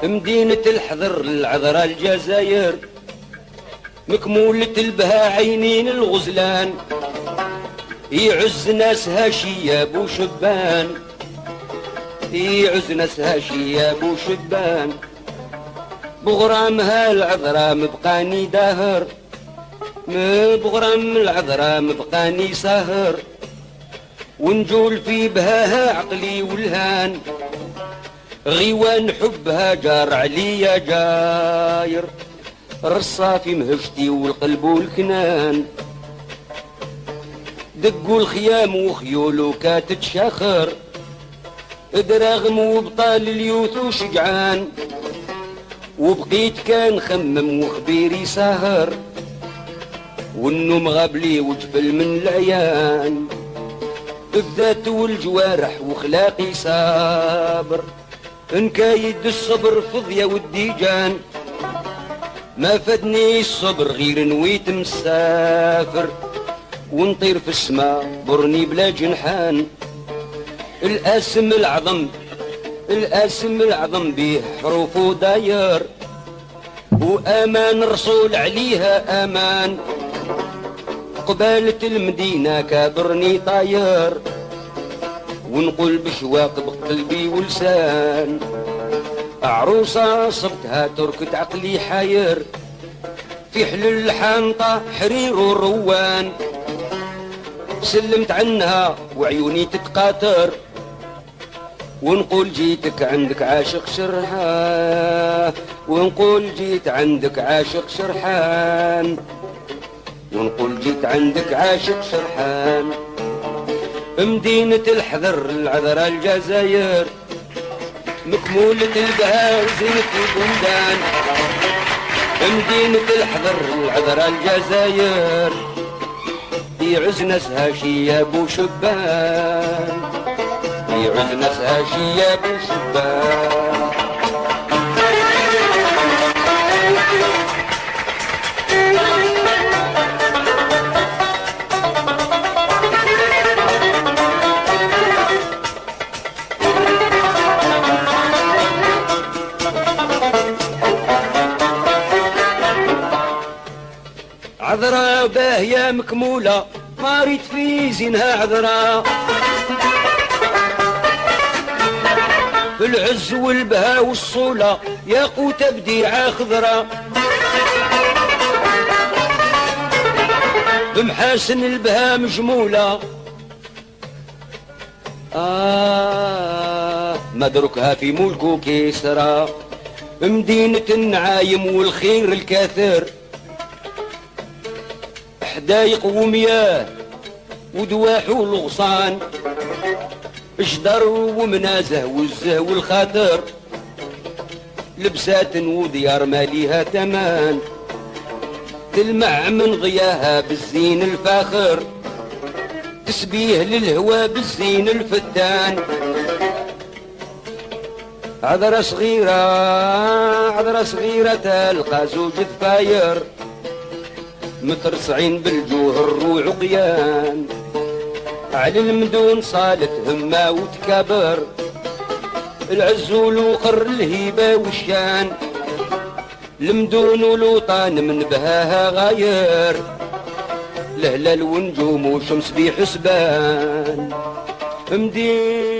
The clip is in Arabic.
مدينة الحضر العذراء الجزائر، مكمولة البها عينين الغزلان، يعز ناسها شياب وشبان، يعز ناسها شياب وشبان. بغرامها العذراء مبقاني داهر، بغرام العذراء مبقاني ساهر، ونجول في بهاها عقلي والهان، غيوان حبها جار عليا جاير، رصافي مهجتي والقلب والكنان. دقوا الخيام وخيول كاتت شاخر، دراغم وبطال اليوث وشجعان، وبقيت كان خمم وخبيري ساهر، والنوم غابلي وجفل من العيان. الذات والجوارح وخلاقي صابر، انكايد الصبر فضية والديجان. ما فادني الصبر غير نويت مسافر، ونطير في السماء برني بلا جنحان. الاسم العظم الاسم العظم بيه حروفه داير، وامان الرسول عليها امان. قبالة المدينة كابرني طاير، ونقول بشواق بقلبي ولسان. عروسة صبتها تركت عقلي حاير، في حل الحانطة حرير والروان. سلمت عنها وعيوني تتقاطر، ونقول جيتك عندك عاشق شرحان، ونقول جيت عندك عاشق شرحان، ونقول جيت عندك عاشق شرحان. مدينة الحضر العذراء الجزائر، مكمولة البهاء زينة البلدان. مدينة الحضر العذراء الجزائر، يعز ناسها شياب وشبان، يعز ناسها شياب وشبان. عذراء باهية مكمولة، ما ريت في زينها عذراء، في العز والبهاء والصولة ياقوتة بديعة خضراء. بمحاسن البهاء مجمولة، مدركها في ملكه كيسرى. مدينة النعايم والخير الكاثر، حدايق ومياه ودواح والغصان، جدر ومنازه والزه والخاطر. لبسات وديار ماليها تمان، تلمع من ضياها بالزين الفاخر، تسبيه للهوى بالزين الفتان. عذرة صغيرة عذرة صغيرة تلقى زوج ثفاير، مترصعين بالجوهر وعقيان. على المدون صالت همة وتكابر، العزول وقر الهيبة والشان. المدون والوطان من بهاها غاير، الهلال ونجوم وشمس بحسبان. مدين